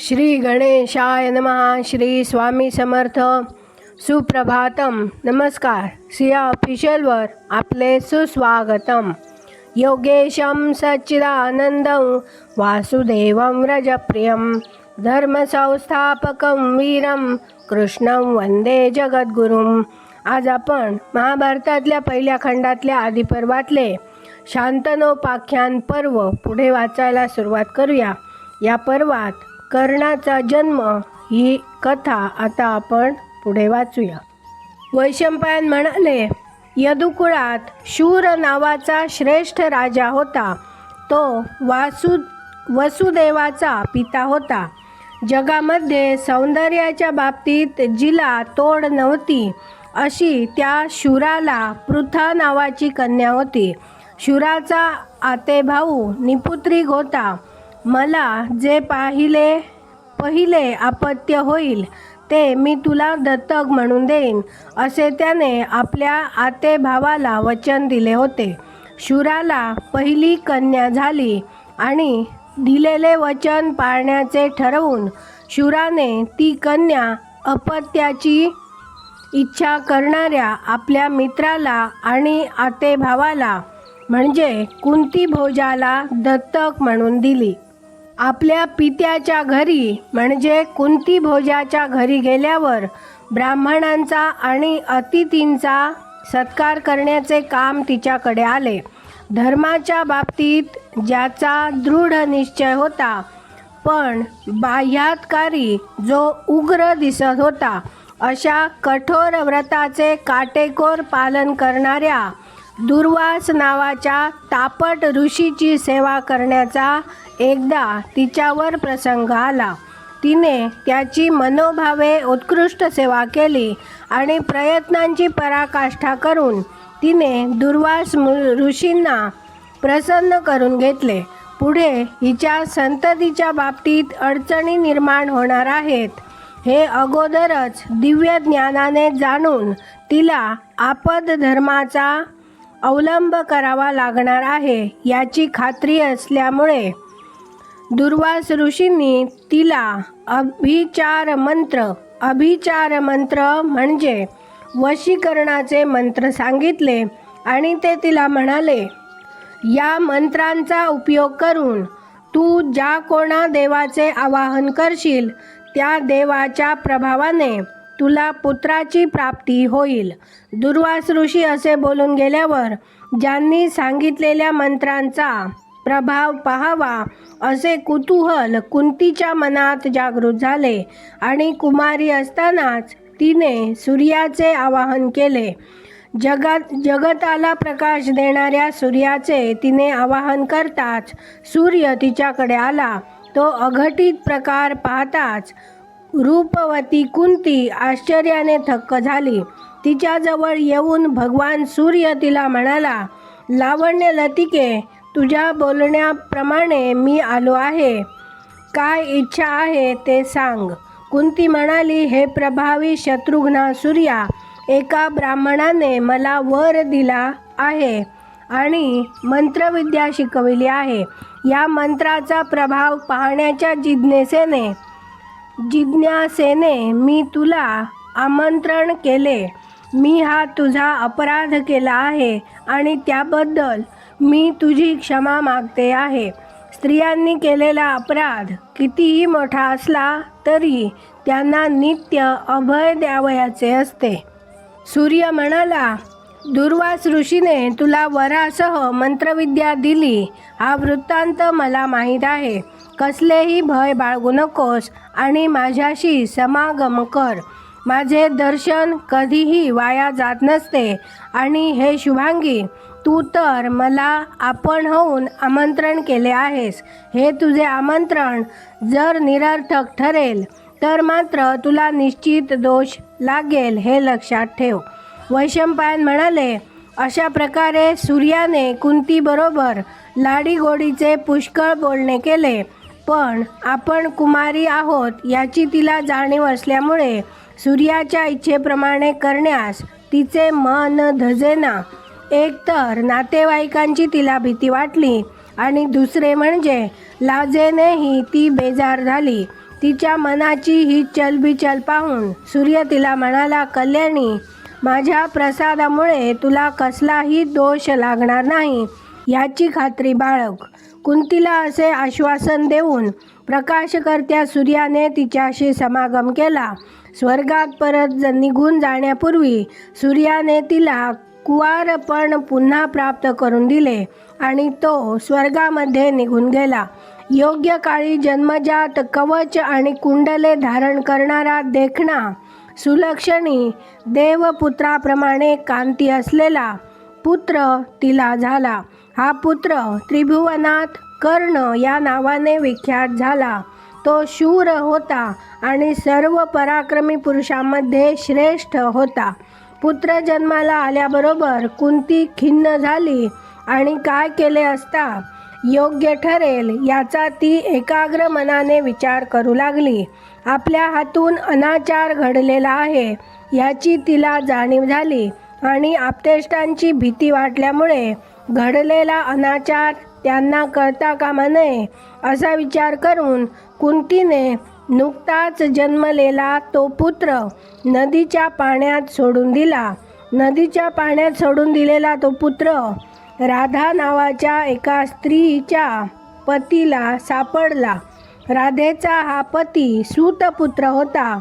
श्री गणेशाय नमः. श्री स्वामी समर्थ. सुप्रभातम. नमस्कार. सिया ऑफिशियलवर आपले सुस्वागतम. योगेशं सच्चिदानंदं वासुदेवं व्रजप्रियं धर्मसंस्थापकं वीरं कृष्णं वंदे जगद्गुरुं. आज आपण महाभारतातल्या पहिल्या खंडातल्या आदिपर्वातले शांतनोपाख्यान पर्व पुढे वाचायला सुरुवात करूया. या पर्वात कर्णाचा जन्म ही कथा आता आपण पुढे वाचूया. वैशंपायन म्हणाले, यदुकुळात शूर नावाचा श्रेष्ठ राजा होता. तो वसुदेवाचा पिता होता. जगामध्ये सौंदर्याच्या बाबतीत जिला तोड नव्हती अशी त्या शूराला पृथा नावाची कन्या होती. शूराचा आतेभाऊ निपुत्रिक होता. मला जे पहिले अपत्य होईल ते मी तुला दत्तक म्हणून देईन असे त्याने आपल्या आतेभावाला वचन दिले होते. शूराला पहिली कन्या झाली आणि दिलेले वचन पाळण्याचे ठरवून शूराने ती कन्या अपत्याची इच्छा करणाऱ्या आपल्या मित्राला आणि आतेभावाला म्हणजे कुंतीभोजाला दत्तक म्हणून दिली. आपल्या पित्याच्या घरी म्हणजे कुंतीभोजाच्या घरी गेल्यावर ब्राह्मणांचा आणि अतिथींचा सत्कार करण्याचे काम तिच्याकडे आले. धर्माच्या बाबतीत ज्याचा दृढ निश्चय होता पण बाह्यातकारी जो उग्र दिसत होता अशा कठोर व्रताचे काटेकोर पालन करणाऱ्या दुर्वास नावाच्या तापट ऋषीची सेवा करण्याचा एकदा तिच्यावर प्रसंग आला. तिने त्याची मनोभावे उत्कृष्ट सेवा केली आणि प्रयत्नांची पराकाष्ठा करून तिने दुर्वास ऋषींना प्रसन्न करून घेतले. पुढे हिच्या संततीच्या बाबतीत अडचणी निर्माण होणार आहेत हे अगोदरच दिव्य ज्ञानाने जाणून तिला आपद धर्माचा अवलंब करावा लागणार आहे याची खात्री असल्यामुळे दुर्वास ऋषींनी तिला अभिचार मंत्र म्हणजे वशीकरणाचे मंत्र सांगितले आणि ते तिला म्हणाले, या मंत्रांचा उपयोग करून तू ज्या कोणा देवाचे आवाहन करशील त्या देवाच्या प्रभावाने तुला पुत्राची प्राप्ती होईल. दुर्वास ऋषी असे बोलून गेल्यावर ज्यांनी सांगितलेल्या मंत्रांचा प्रभाव पाहावा असे कुतूहल कुंतीच्या मनात जागृत झाले आणि कुमारी असतानाच तिने सूर्याचे आवाहन केले. जगताला प्रकाश देणाऱ्या सूर्याचे तिने आवाहन करताच सूर्य तिच्याकडे आला. तो अघटित प्रकार पाहताच रूपवती कुंती आश्चर्याने थक्क झाली. तिच्याजवळ येऊन भगवान सूर्य तिला म्हणाला, लावण्य लतिके, तुझ्या बोलण्याप्रमाणे मी आलो आहे. काय इच्छा आहे ते सांग. कुंती म्हणाली, हे प्रभावी शत्रुघ्ना सूर्या, एका ब्राह्मणाने मला वर दिला आहे आणि मंत्रविद्या शिकविली आहे. या मंत्राचा प्रभाव पाहण्याच्या जिज्ञासेने मी तुला आमंत्रण केले. मी हा तुझा अपराध केला आहे आणि त्याबद्दल मी तुझी क्षमा मागते आहे. स्त्रियांनी केलेला अपराध कितीही मोठा असला तरी त्यांना नित्य अभय द्यावयाचे असते. सूर्य म्हणाला, दुर्वास ऋषीने तुला वरासह मंत्रविद्या दिली हा वृत्तांत मला माहीत आहे. कसलेही भय बाळगू नकोस आणि माझ्याशी समागम कर. माझे दर्शन कधीही वाया जात नसते आणि हे शुभांगी, तू तर मला आपण होऊन आमंत्रण केले आहेस. हे तुझे आमंत्रण जर निरर्थक ठरेल तर मात्र तुला निश्चित दोष लागेल हे लक्षात ठेव. वैशंपायन म्हणाले, अशा प्रकारे सूर्याने कुंतीबरोबर लाडीगोडीचे पुष्कळ बोलणे केले. पण आपण कुमारी आहोत याची तिला जाणीव असल्यामुळे सूर्याच्या इच्छेप्रमाणे करण्यास तिचे मन धजेना. एकतर नातेवाईकांची तिला भीती वाटली आणि दुसरे म्हणजे लाजेनेही ती बेजार झाली. तिच्या मनाची ही चलबिचल पाहून सूर्य तिला म्हणाला, कल्याणी, माझ्या प्रसादामुळे तुला कसलाही दोष लागणार नाही याची खात्री बाळग. कुंतीला असे आश्वासन देऊन प्रकाशकर्त्या सूर्याने तिच्याशी समागम केला. स्वर्गात परत निघून जाण्यापूर्वी सूर्याने तिला कुवारपण पुन्हा प्राप्त करून दिले आणि तो स्वर्गामध्ये निघून गेला. योग्य काळी जन्मजात कवच आणि कुंडले धारण करणारा देखणा सुलक्षणी देवपुत्राप्रमाणे कांती असलेला पुत्र तिला झाला. हा पुत्र त्रिभुवनात कर्ण या नावाने विख्यात झाला. तो शूर होता आणि सर्व पराक्रमी पुरुषांमध्ये श्रेष्ठ होता. पुत्र जन्माला आल्याबरोबर कुंती खिन्न झाली आणि काय केले असता योग्य ठरेल याचा ती एकाग्र मनाने विचार करू लागली. आपल्या हातून अनाचार घडलेला आहे याची तिला जाणीव झाली आणि आप्तेष्टांची भीती वाटल्यामुळे घडलेला अनाचार त्यांना कळता कामा नये असा विचार करून कुंतीने नुकताच जन्मलेला तो पुत्र नदीच्या पाण्यात सोडून दिला. नदीच्या पाण्यात सोडून दिलेला तो पुत्र राधा नावाच्या एका स्त्रीच्या पतीला सापडला. राधेचा हा पती सूतपुत्र होता.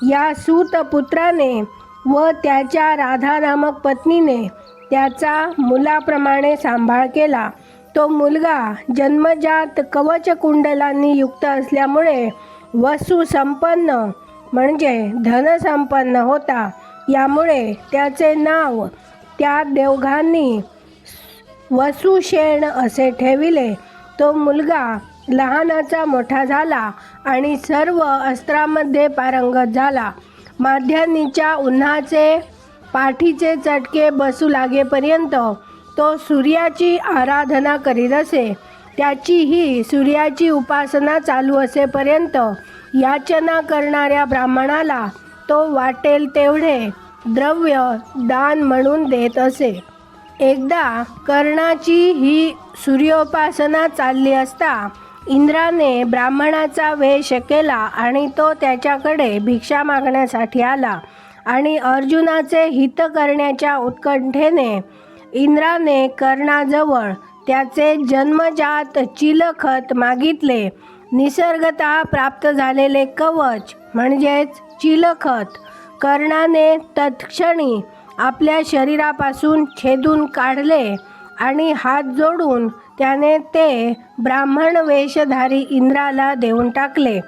या सूतपुत्राने व त्याच्या राधा नामक पत्नीने त्याचा मुलाप्रमाणे सांभाळ केला. तो मुलगा जन्मजात कवच कुंडलांनी युक्त असल्यामुळे वसुसंपन्न म्हणजे धनसंपन्न होता. यामुळे त्याचे नाव त्या देवघांनी वसुशेण असे ठेविले. तो मुलगा लहानाचा मोठा झाला आणि सर्व अस्त्रांमध्ये पारंगत झाला. माध्यान्हीच्या उन्हाचे पाठीचे चटके बसू लागेपर्यंत तो सूर्याची आराधना करीत असे. त्याचीही सूर्याची उपासना चालू असेपर्यंत याचना करणाऱ्या ब्राह्मणाला तो वाटेल तेवढे द्रव्य दान म्हणून देत असे. एकदा कर्णाची ही सूर्योपासना चालली असता इंद्राने ब्राह्मणाचा वेश केला आणि तो त्याच्याकडे भिक्षा मागण्यासाठी आला आणि अर्जुनाचे हित करण्याच्या उत्कंठेने इंद्राने कर्णाजवळ त्याचे जन्मजात चिलखत मागितले. निसर्गतः प्राप्त झालेले कवच म्हणजेच चिलखत कर्णाने तत्क्षणी आपल्या शरीरापासून छेदून काढले आणि हात जोडून त्याने ते ब्राह्मण वेशधारी इंद्राला देऊन टाकले.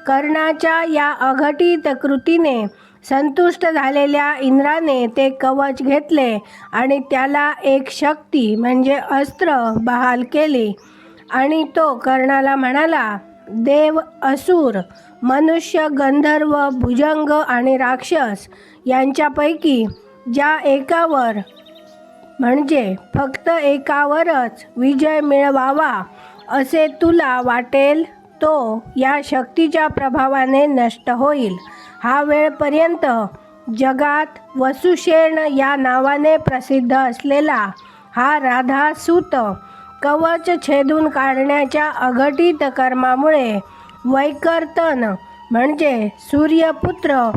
कर्णाच्या या अघटित कृतीने संतुष्ट झालेल्या इंद्राने ते कवच घेतले आणि त्याला एक शक्ती म्हणजे अस्त्र बहाल केली आणि तो कर्णाला म्हणाला, देव, असुर, मनुष्य, गंधर्व, भुजंग आणि राक्षस यांच्यापैकी ज्या एकावर म्हणजे फक्त एकावरच विजय मिळवावा असे तुला वाटेल तो या शक्तीच्या प्रभावाने नष्ट होईल. हा वेळपर्यंत जगात वसुशेण या नावाने प्रसिद्ध असलेला हा राधासूत कवच छेदून काढण्याच्या अघटित कर्मामुळे वैकर्तन म्हणजे सूर्यपुत्र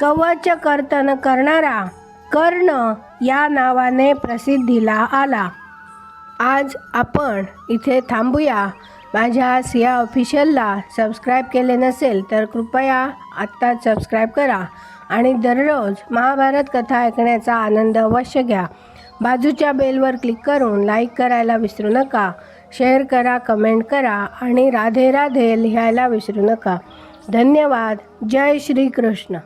कवच कर्तन करणारा कर्ण या नावाने प्रसिद्धीला आला. आज आपण इथे थांबूया. माझ्या सिया ऑफिशियलला सबस्क्राईब केले नसेल तर कृपया आत्ताच सबस्क्राईब करा आणि दररोज महाभारत कथा ऐकण्याचा आनंद अवश्य घ्या. बाजूच्या बेलवर क्लिक करून लाईक करायला विसरू नका. शेअर करा, कमेंट करा आणि राधे राधे लिहायला विसरू नका. धन्यवाद. जय श्री कृष्ण.